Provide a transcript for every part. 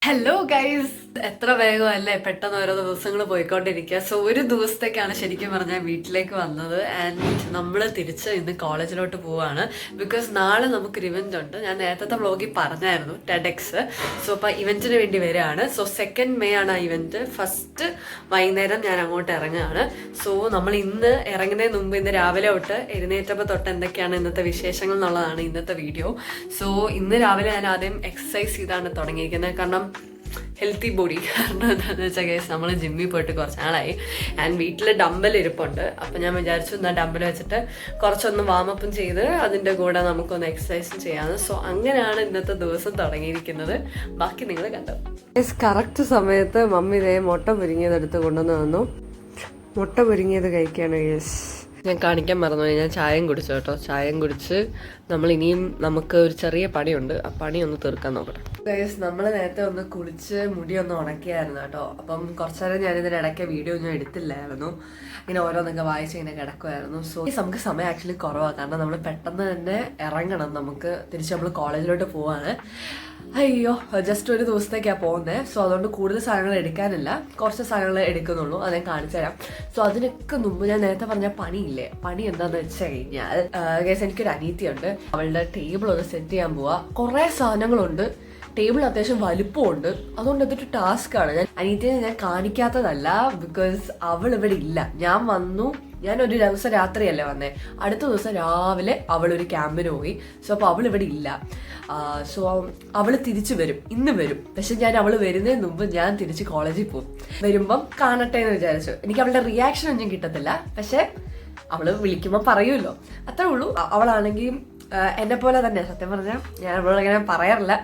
Hello guys, എത്ര വേഗമല്ലേ പെട്ടെന്ന് ഓരോ ദിവസങ്ങൾ പോയിക്കൊണ്ടിരിക്കുക. സോ ഒരു ദിവസത്തേക്കാണ് ശരിക്കും പറഞ്ഞാൽ വീട്ടിലേക്ക് വന്നത്. ആൻഡ് നമ്മൾ തിരിച്ച് ഇന്ന് കോളേജിലോട്ട് പോവാണ്. ബിക്കോസ് നാളെ നമുക്കൊരു ഇവന്റ് ഉണ്ട്. ഞാൻ നേരത്തെ വ്ളോഗിൽ പറഞ്ഞായിരുന്നു, ടെഡെക്സ്. സോ അപ്പോൾ ഇവന്റിന് വേണ്ടി വരികയാണ്. സോ 2 May ആണ് ആ ഇവന്റ്. ഫസ്റ്റ് വൈകുന്നേരം ഞാൻ അങ്ങോട്ട് ഇറങ്ങുകയാണ്. സോ നമ്മൾ ഇന്ന് ഇറങ്ങുന്നതിന് മുമ്പ് ഇന്ന് രാവിലെ തൊട്ട് എഴുന്നേറ്റപ്പോൾ തൊട്ട് എന്തൊക്കെയാണ് ഇന്നത്തെ വിശേഷങ്ങൾ എന്നുള്ളതാണ് ഇന്നത്തെ വീഡിയോ. സോ ഇന്ന് രാവിലെ ഞാൻ ആദ്യം എക്സസൈസ് ചെയ്താണ് തുടങ്ങിയിരിക്കുന്നത്. കാരണം ഹെൽത്തി ബോഡി. കാരണം എന്താണെന്ന് വെച്ചാൽ കേസ് നമ്മൾ ജിമ്മിൽ പോയിട്ട് കുറച്ച് നാളായി. ആൻഡ് വീട്ടിൽ ഡമ്പൽ ഇരിപ്പുണ്ട്. അപ്പം ഞാൻ വിചാരിച്ചു എന്നാൽ ഡമ്പൽ വെച്ചിട്ട് കുറച്ചൊന്ന് വാമപ്പും ചെയ്ത് അതിൻ്റെ കൂടെ നമുക്കൊന്ന് എക്സസൈസും ചെയ്യാമെന്ന്. സോ അങ്ങനെയാണ് ഇന്നത്തെ ദിവസം തുടങ്ങിയിരിക്കുന്നത്. ബാക്കി നിങ്ങൾ കണ്ടോ. കറക്റ്റ് സമയത്ത് മമ്മി ഇതേ മുട്ട പൊരിങ്ങിയത് എടുത്ത് കൊണ്ടുവന്ന് തന്നു. മുട്ട പൊരിങ്ങിയത് കഴിക്കുകയാണ് യെസ്. ഞാൻ കാണിക്കാൻ മറന്നുപോയി, ഞാൻ ചായയും കുടിച്ചു കേട്ടോ. ചായയും കുടിച്ച് നമ്മൾ ഇനിയും നമുക്ക് ഒരു ചെറിയ പണിയുണ്ട്, ആ പണി ഒന്ന് തീർക്കാൻ നോക്കട്ടെ. ഗൈസ്, നമ്മൾ നേരത്തെ ഒന്ന് കുളിച്ച് മുടി ഒന്ന് ഉണക്കിയായിരുന്നു കേട്ടോ. അപ്പം കുറച്ചു നേരം ഞാനിതിൻ്റെ ഇടയ്ക്ക് വീഡിയോ ഒന്നും എടുത്തില്ലായിരുന്നു. ഇങ്ങനെ ഓരോന്നൊക്കെ വായിച്ച് ഇങ്ങനെ കിടക്കുമായിരുന്നു. സോ നമുക്ക് സമയം ആക്ച്വലി കുറവാണ്. കാരണം നമ്മൾ പെട്ടെന്ന് തന്നെ ഇറങ്ങണം. നമുക്ക് തിരിച്ച് നമ്മൾ കോളേജിലോട്ട് പോവാണ്. അയ്യോ, ജസ്റ്റ് ഒരു ദിവസത്തേക്കാണ് പോകുന്നത്. സോ അതുകൊണ്ട് കൂടുതൽ സാധനങ്ങൾ എടുക്കാനില്ല, കുറച്ച് സാധനങ്ങൾ എടുക്കുന്നുള്ളൂ. അത് ഞാൻ കാണിച്ചു തരാം. സോ അതിനൊക്കെ മുമ്പ് ഞാൻ നേരത്തെ പറഞ്ഞ പണിയില്ലേ, പണി എന്താന്ന് വെച്ച് കഴിഞ്ഞാൽ ഗൈസ്, എനിക്കൊരു അനീതിയുണ്ട്. അവളുടെ ടേബിൾ ഒന്ന് സെറ്റ് ചെയ്യാൻ പോവാ. കുറേ സാധനങ്ങളുണ്ട്, ടേബിൾ അത്യാവശ്യം വലുപ്പമുണ്ട്. അതുകൊണ്ട് അതൊരു ടാസ്ക്കാണ്. ഞാൻ അനീതിയെ ഞാൻ കാണിക്കാത്തതല്ല, ബിക്കോസ് അവൾ ഇവിടെ ഇല്ല. ഞാൻ വന്നു, ഞാനൊരു ദിവസം രാത്രിയല്ലേ വന്നേ, അടുത്ത ദിവസം രാവിലെ അവളൊരു ക്യാമ്പിന് പോയി. സോ അപ്പോൾ അവൾ ഇവിടെ ഇല്ല. സോ അവൾ തിരിച്ചു വരും, ഇന്ന് വരും. പക്ഷെ ഞാൻ അവൾ വരുന്നതിന് മുമ്പ് ഞാൻ തിരിച്ച് കോളേജിൽ പോകും. വരുമ്പം കാണട്ടെ എന്ന് വിചാരിച്ചു. എനിക്ക് അവളുടെ റിയാക്ഷൻ ഒന്നും കിട്ടത്തില്ല, പക്ഷെ അവള് വിളിക്കുമ്പോൾ പറയുമല്ലോ, അത്രേ ഉള്ളൂ. അവളാണെങ്കിൽ എന്നെ പോലെ തന്നെ, സത്യം പറഞ്ഞാൽ ഞാൻ അവളങ്ങനെ പറയാറില്ല.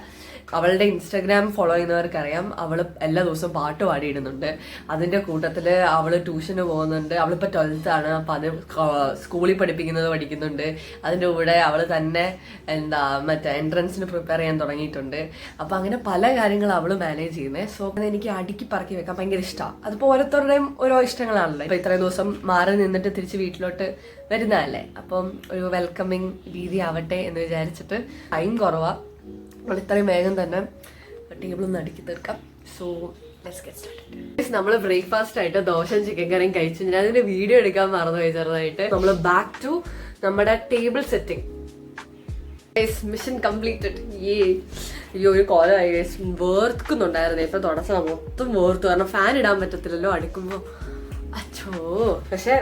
അവളുടെ ഇൻസ്റ്റാഗ്രാം ഫോളോ ചെയ്യുന്നവർക്കറിയാം, അവൾ എല്ലാ ദിവസവും പാട്ട് പാടിയിടുന്നുണ്ട്. അതിൻ്റെ കൂട്ടത്തിൽ അവൾ ട്യൂഷന് പോകുന്നുണ്ട്. അവളിപ്പോൾ 12th ആണ്. അപ്പം അത് സ്കൂളിൽ പഠിക്കുന്നുണ്ട്. അതിൻ്റെ കൂടെ അവൾ തന്നെ മറ്റേ എൻട്രൻസിന് പ്രിപ്പയർ ചെയ്യാൻ തുടങ്ങിയിട്ടുണ്ട്. അപ്പം അങ്ങനെ പല കാര്യങ്ങളും അവൾ മാനേജ് ചെയ്യുന്നത്. സോ എനിക്ക് അടുക്കി പറക്കി വെക്കാൻ ഭയങ്കര ഇഷ്ടമാണ്. അതിപ്പോൾ ഓരോരുത്തരുടെയും ഓരോ ഇഷ്ടങ്ങളാണല്ലോ. ഇപ്പോൾ ഇത്രയും ദിവസം മാറി നിന്നിട്ട് തിരിച്ച് വീട്ടിലോട്ട് വരുന്നതല്ലേ, അപ്പം ഒരു വെൽക്കമിങ് രീതി ആവട്ടെ എന്ന് വിചാരിച്ചിട്ട് ടൈം കുറവാണ്. നമ്മൾ ഇത്രയും വേഗം തന്നെ ടേബിളൊന്ന് അടുക്കി തീർക്കാം. So let's get started. നമ്മൾ ബ്രേക്ക്ഫാസ്റ്റ് ആയിട്ട് ദോശയും ചിക്കൻ കറിയും കഴിച്ചു. ഞാൻ അതിന്റെ വീഡിയോ എടുക്കാൻ മറന്നുപോയി ചെറുതായിട്ട്. നമ്മൾ ബാക്ക് ടു നമ്മുടെ ടേബിൾ സെറ്റിംഗ്. Mission completed. ഈ ഒരു കോലമായി വേർക്കുന്നുണ്ടായിരുന്നു. ഇപ്പൊ തുടച്ച മൊത്തം വേർത്തു. കാരണം ഫാൻ ഇടാൻ പറ്റത്തില്ലല്ലോ അടുക്കുമ്പോ. അച്ചോ, പക്ഷെ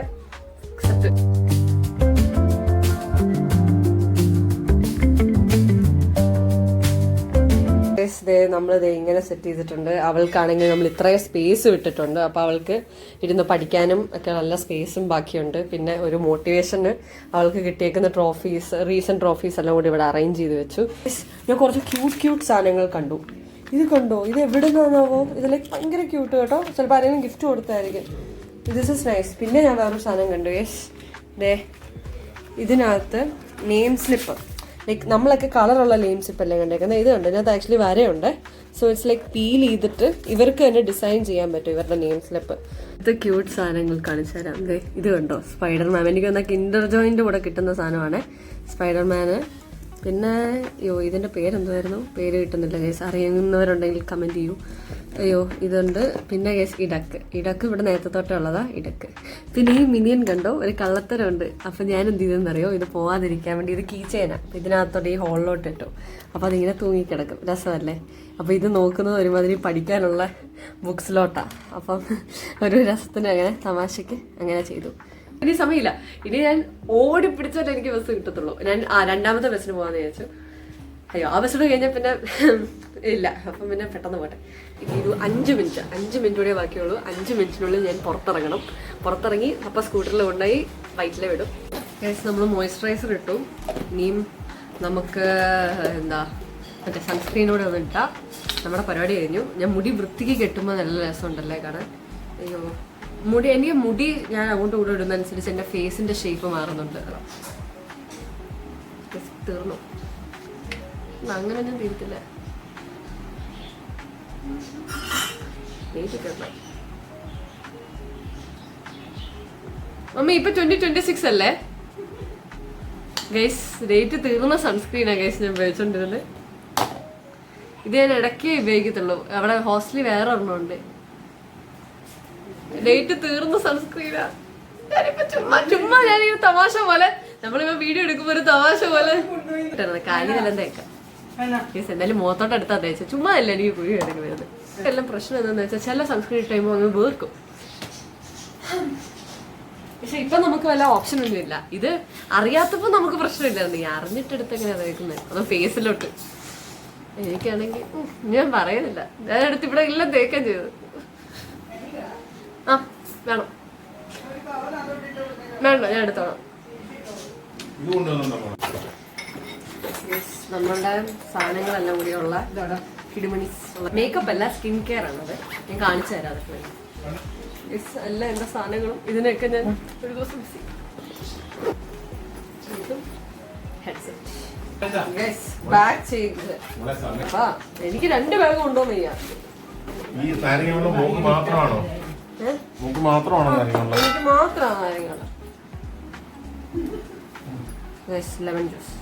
നമ്മളിത് ഇങ്ങനെ സെറ്റ് ചെയ്തിട്ടുണ്ട്. അവൾക്കാണെങ്കിൽ നമ്മൾ ഇത്രയും സ്പേസ് വിട്ടിട്ടുണ്ട്. അപ്പോൾ അവൾക്ക് ഇരുന്ന് പഠിക്കാനും ഒക്കെ നല്ല സ്പേസും ബാക്കിയുണ്ട്. പിന്നെ ഒരു മോട്ടിവേഷന് അവൾക്ക് കിട്ടിയേക്കുന്ന റീസെന്റ് ട്രോഫീസ് എല്ലാം കൂടി ഇവിടെ അറേഞ്ച് ചെയ്ത് വെച്ചു. ഞാൻ കുറച്ച് ക്യൂട്ട് സാധനങ്ങൾ കണ്ടു. ഇത് കണ്ടോ, ഇത് എവിടെ നിന്നാണാവോ? ഇതിലേക്ക് ഭയങ്കര ക്യൂട്ട് കേട്ടോ. ചിലപ്പോൾ ആരെങ്കിലും ഗിഫ്റ്റ് കൊടുത്തായിരിക്കും. This is nice. പിന്നെ ഞാൻ വേറൊരു സാധനം കണ്ടു. യെസ്, ഇതിനകത്ത് നെയിം സ്ലിപ്പ്. ലൈക്ക് നമ്മളൊക്കെ കളറുള്ള നെയിം സ്ലിപ്പ് എല്ലാം കണ്ടേക്കുന്നത്. ഇത് കണ്ടു, ഇതിനകത്ത് ആക്ച്വലി വരയുണ്ട്. സോ ഇറ്റ്സ് ലൈക്ക് പീൽ ചെയ്തിട്ട് ഇവർക്ക് തന്നെ ഡിസൈൻ ചെയ്യാൻ പറ്റും ഇവരുടെ നെയിം സ്ലിപ്പ്. ഇത് ക്യൂട്ട് സാധനങ്ങൾ കാണിച്ചു തരാം. ഇത് കണ്ടോ, സ്പൈഡർമാൻ. എനിക്ക് വന്നാൽ കിൻഡർ ജോയിൻ്റെ കൂടെ കിട്ടുന്ന സാധനമാണ് സ്പൈഡർമാന്. പിന്നെ ഇതിൻ്റെ പേരെന്തായിരുന്നു, പേര് കിട്ടുന്നില്ല ഗൈസ്. അറിയുന്നവരുണ്ടെങ്കിൽ കമൻറ്റ് ചെയ്യൂ. ഇതുണ്ട്. പിന്നെ ഗൈസ് ഇടക്ക് ഇവിടെ നേരത്തെ തൊട്ടേ ഉള്ളതാ ഇടക്ക്. പിന്നെ ഈ മിനിയൻ കണ്ടോ, ഒരു കള്ളത്തരമുണ്ട്. അപ്പം ഞാൻ എന്ത് ചെയ്തെന്നറിയോ, ഇത് പോവാതിരിക്കാൻ വേണ്ടി ഇത് കീ ചെയിനാണ്. അപ്പം ഇതിനകത്തോട്ട് ഈ ഹോളിലോട്ട് ഇട്ടു. അപ്പോൾ അതിങ്ങനെ തൂങ്ങിക്കിടക്കും. രസമല്ലേ? അപ്പോൾ ഇത് നോക്കുന്നത് ഒരുമാതിരി പഠിക്കാനുള്ള ബുക്സിലോട്ടാണ്. അപ്പം ഒരു രസത്തിന് അങ്ങനെ തമാശയ്ക്ക് അങ്ങനെ ചെയ്തു. ഇനി സമയമില്ല. ഇനി ഞാൻ ഓടി പിടിച്ചിട്ട് എനിക്ക് ബസ് കിട്ടത്തുള്ളൂ. ഞാൻ രണ്ടാമത്തെ ബസ്സിന് പോകാമെന്ന് വിചാരിച്ചു. അയ്യോ, ആ ബസ്സിന് കഴിഞ്ഞാൽ പിന്നെ ഇല്ല. അപ്പം പിന്നെ പെട്ടെന്ന് പോട്ടെ. ഇനി ഒരു 5 മിനിറ്റ് കൂടെ ബാക്കിയുള്ളൂ. 5 മിനിറ്റിനുള്ളിൽ ഞാൻ പുറത്തിറങ്ങി അപ്പം സ്കൂട്ടറിൽ കൊണ്ടുപോയി വൈറ്റിലെ വിടും. നമ്മൾ മോയ്സ്ചറൈസർ ഇട്ടു. ഇനിയും നമുക്ക് മറ്റേ സൺസ്ക്രീനോടെ ഒന്ന് ഇട്ടാൽ നമ്മുടെ പരിപാടി കഴിഞ്ഞു. ഞാൻ മുടി വൃത്തിക്ക് കെട്ടുമ്പോൾ നല്ല രസമുണ്ടല്ലേ കാണാൻ. അയ്യോ, എനിക്ക് മുടി ഞാൻ അങ്ങോട്ട് കൂടെ ഇടുന്നതനുസരിച്ച് എൻ്റെ ഫേസിൻ്റെ ഷേപ്പ് മാറുന്നുണ്ട്. തീർന്നു. അങ്ങനെ ഞാൻ തീർത്തില്ല. മമ്മി ഇപ്പൊ 2026 അല്ലേ ഗൈസ്? ഡേറ്റ് തീർന്ന സൺസ്ക്രീനാണ് ഗൈസ് ഞാൻ ഉപയോഗിച്ചോണ്ടിരുന്നത്. ഇത് ഞാൻ ഇടയ്ക്കേ ഉപയോഗിക്കത്തുള്ളൂ. അവിടെ ഹോസ്റ്റലിൽ വേറെ ഒരെണ്ണമുണ്ട്. ഡേറ്റ് തീർന്ന സൺസ്ക്രീനാ. ഞാനിപ്പോ ചുമ്മാ ഞാനിങ്ങനെ തമാശ പോലെ നമ്മളിപ്പോ വീഡിയോ എടുക്കുമ്പോ ഒരു തമാശ പോലെ കാലിനെല്ലാം തേക്കാം. എന്തായാലും മുഖത്തോട്ട് എടുത്താൽ തേച്ച ചുമ്മാ അല്ല എനിക്ക് കുഴി കിടക്ക് വരുന്നത്. എല്ലാം പ്രശ്നം എന്താണെന്ന് വെച്ചാൽ ചില സൺസ്ക്രീൻ ടൈമോ അങ്ങ് വീർക്കും. പക്ഷെ ഇപ്പൊ നമുക്ക് വല്ല ഓപ്ഷനൊന്നും ഇല്ല. ഇത് അറിയാത്തപ്പോ നമുക്ക് പ്രശ്നമില്ലായിരുന്നു. ഈ അറിഞ്ഞിട്ടെടുത്ത് എങ്ങനെയാ തേക്കുന്നത്, അത് ഫേസിലോട്ട്. എനിക്കാണെങ്കിൽ ഞാൻ പറയുന്നില്ല, ഞാൻ എടുത്ത് ഇവിടെ എല്ലാം തേക്കാൻ ചെയ്തത്. ആ വേണം വേണ്ട, ഞാൻ എടുത്തോളാം. നമ്മളുടെ സാധനങ്ങളെല്ലാം കൂടിയുള്ള കിടുമണീസ് മേക്കപ്പ് അല്ല, സ്കിൻ കെയർ ആണത്. ഞാൻ കാണിച്ചു തരാം. അതൊക്കെ എല്ലാം എൻ്റെ സാധനങ്ങളും. ഇതിനൊക്കെ ഞാൻ ഒരു ദിവസം ബാഗ് ചെയ്യുന്നത്. എനിക്ക് 2 ബാഗ് കൊണ്ടുപോകുന്ന ചെയ്യാം. എനിക്ക് മാത്രമാണ് കാര്യങ്ങൾ. ലെമൺ ജ്യൂസ്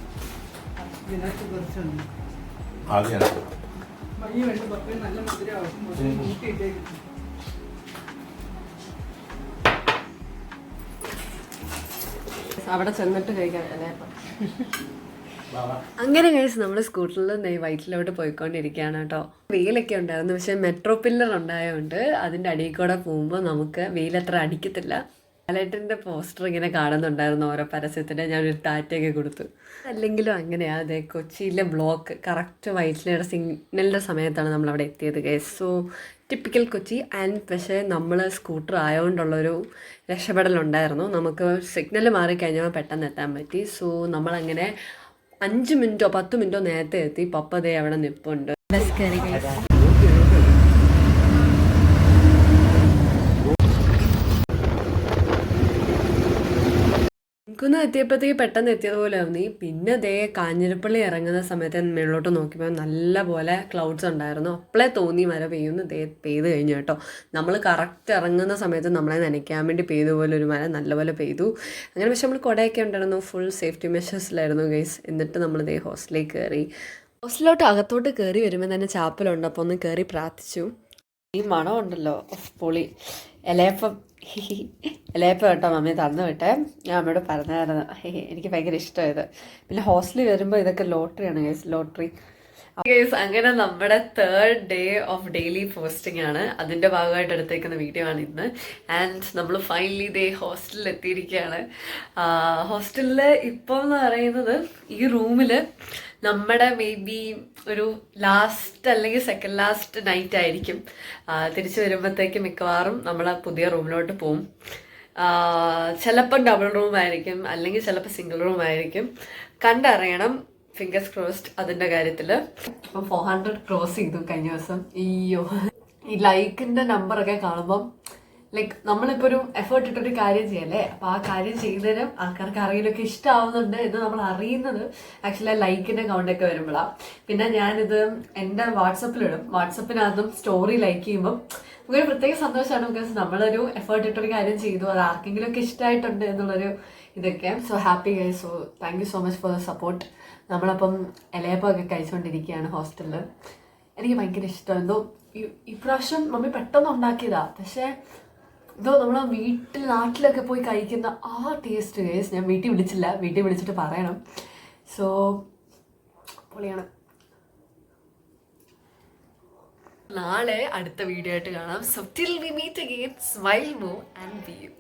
അവിടെ ചെന്നിട്ട് കഴിക്കാൻ. അങ്ങനെ കഴിച്ച് നമ്മൾ സ്കൂട്ടറിൽ വൈറ്റിലോട്ട് പോയിക്കൊണ്ടിരിക്കുകയാണ് കേട്ടോ. വെയിലൊക്കെ ഉണ്ടായിരുന്നു, പക്ഷെ മെട്രോ പില്ലർ ഉണ്ടായതുകൊണ്ട് അതിൻ്റെ അടിയിൽ കൂടെ പോകുമ്പോൾ നമുക്ക് വെയിലത്ര അടിക്കത്തില്ല. ലാലേട്ടൻ്റെ പോസ്റ്റർ ഇങ്ങനെ കാണുന്നുണ്ടായിരുന്നു ഓരോ പരസ്യത്തിന്. ഞാനൊരു ടാറ്റയൊക്കെ കൊടുത്തു. അല്ലെങ്കിലും അങ്ങനെയാ. അതെ, കൊച്ചിയിലെ ബ്ലോക്ക് കറക്റ്റ് വൈറ്റിലയുടെ സിഗ്നലിൻ്റെ സമയത്താണ് നമ്മളവിടെ എത്തിയത് guys. So typical Kochi. And പക്ഷേ നമ്മൾ സ്കൂട്ടർ ആയതുകൊണ്ടുള്ളൊരു രക്ഷപ്പെടലുണ്ടായിരുന്നു. നമുക്ക് സിഗ്നൽ മാറിക്കഴിഞ്ഞാൽ പെട്ടെന്ന് എത്താൻ പറ്റി. സോ നമ്മളങ്ങനെ 5 മിനിറ്റോ 10 മിനിറ്റോ നേരത്തെ എത്തി. പപ്പ ദേ അവിടെ നിൽപ്പുണ്ട്. ബസ് കയറി ഗൈസ്. എനിക്കൊന്ന് എത്തിയപ്പോഴത്തേക്ക് പെട്ടെന്ന് എത്തിയതുപോലെ തോന്നി. പിന്നെ ദേ കാഞ്ഞിരപ്പള്ളി ഇറങ്ങുന്ന സമയത്ത് മേളിലോട്ട് നോക്കിയപ്പോൾ നല്ല പോലെ ക്ലൗഡ്സ് ഉണ്ടായിരുന്നു. അപ്പോഴേ തോന്നി മഴ പെയ്യുന്നു. ദേ പെയ്ത് കഴിഞ്ഞു കേട്ടോ. നമ്മൾ കറക്റ്റ് ഇറങ്ങുന്ന സമയത്ത് നമ്മളെ നനയ്ക്കാൻ വേണ്ടി പെയ്ത പോലെ ഒരു മഴ നല്ലപോലെ പെയ്തു. അങ്ങനെ പക്ഷെ നമ്മൾ കുടയൊക്കെ ഉണ്ടായിരുന്നു. ഫുൾ സേഫ്റ്റി മെഷേഴ്സിലായിരുന്നു ഗൈസ്. എന്നിട്ട് നമ്മൾ ദേ ഹോസ്റ്റലിൽ കയറി. ഹോസ്റ്റലിലോട്ട് അകത്തോട്ട് കയറി വരുമ്പോൾ തന്നെ ചാപ്പലുണ്ട്. അപ്പോൾ ഒന്ന് കയറി പ്രാർത്ഥിച്ചു. ഈ മണം ഉണ്ടല്ലോ, പൊളി. ഇലയപ്പം കേട്ടോ മമ്മി തന്നു വിട്ടേ. ഞാൻ അമ്മയോട് പറഞ്ഞായിരുന്നു. എനിക്ക് ഭയങ്കര ഇഷ്ടമായത്. പിന്നെ ഹോസ്റ്റലിൽ വരുമ്പോൾ ഇതൊക്കെ ലോട്ടറിയാണ് ഗൈസ്, ലോട്ടറി. ഗൈസ് അങ്ങനെ നമ്മുടെ 3rd day of daily posting ആണ്. അതിൻ്റെ ഭാഗമായിട്ട് എടുത്തേക്കുന്ന വീഡിയോ ആണ് ഇന്ന്. ആൻഡ് നമ്മൾ ഫൈനലി ദേ ഹോസ്റ്റലിൽ എത്തിയിരിക്കുകയാണ്. ഹോസ്റ്റലിൽ ഇപ്പം എന്ന് പറയുന്നത് ഈ റൂമിൽ നമ്മുടെ മേ ബി ഒരു ലാസ്റ്റ് അല്ലെങ്കിൽ സെക്കൻഡ് ലാസ്റ്റ് നൈറ്റ് ആയിരിക്കും. തിരിച്ചു വരുമ്പോഴത്തേക്ക് മിക്കവാറും നമ്മൾ പുതിയ റൂമിലോട്ട് പോവും. ചിലപ്പോൾ ഡബിൾ റൂം ആയിരിക്കും, അല്ലെങ്കിൽ ചിലപ്പോൾ സിംഗിൾ റൂം ആയിരിക്കും. കണ്ടറിയണം. ഫിംഗേഴ്സ് ക്രോസ്ഡ് അതിൻ്റെ കാര്യത്തിൽ. ഇപ്പം 400 ക്രോസ് ചെയ്തു കഴിഞ്ഞ ദിവസം. അയ്യോ, ഈ ലൈക്കിൻ്റെ നമ്പറൊക്കെ കാണുമ്പം ലൈക്ക് നമ്മളിപ്പോൾ ഒരു എഫേർട്ട് ഇട്ടൊരു കാര്യം ചെയ്യല്ലേ. അപ്പോൾ ആ കാര്യം ചെയ്യുന്നതിനും ആൾക്കാർക്ക് അറിയില്ലൊക്കെ ഇഷ്ടമാവുന്നുണ്ട് എന്ന് നമ്മൾ അറിയുന്നത് ആക്ച്വലി ആ ലൈക്കിൻ്റെ കൗണ്ടൊക്കെ വരുമ്പോഴാണ്. പിന്നെ ഞാനിത് എൻ്റെ വാട്സപ്പിലിടും. വാട്സപ്പിനകത്തും സ്റ്റോറി ലൈക്ക് ചെയ്യുമ്പം നമുക്കൊരു പ്രത്യേക സന്തോഷമാണ്. ബിക്കോസ് നമ്മളൊരു എഫേർട്ട് ഇട്ടൊരു കാര്യം ചെയ്തു, അത് ആർക്കെങ്കിലും ഒക്കെ ഇഷ്ടമായിട്ടുണ്ട് എന്നുള്ളൊരു ഇതൊക്കെ. So happy guys. So thank you so much for the support. നമ്മളപ്പം ഇലയപ്പമൊക്കെ കഴിച്ചുകൊണ്ടിരിക്കുകയാണ് ഹോസ്റ്റലിൽ. എനിക്ക് ഭയങ്കര ഇഷ്ടം. എന്തോ ഇപ്രാവശ്യം മമ്മി പെട്ടെന്ന് ഉണ്ടാക്കിയതാ. പക്ഷേ എന്തോ നമ്മൾ നാട്ടിലൊക്കെ പോയി കഴിക്കുന്ന ആ ടേസ്റ്റ് ഗൈസ് ഞാൻ വീട്ടിൽ വിളിച്ചില്ല. വീട്ടിൽ വിളിച്ചിട്ട് പറയണം. സോ പൊളിയാണ്. നാളെ അടുത്ത വീഡിയോ ആയിട്ട് കാണാം. So till we meet again, smile move and be U.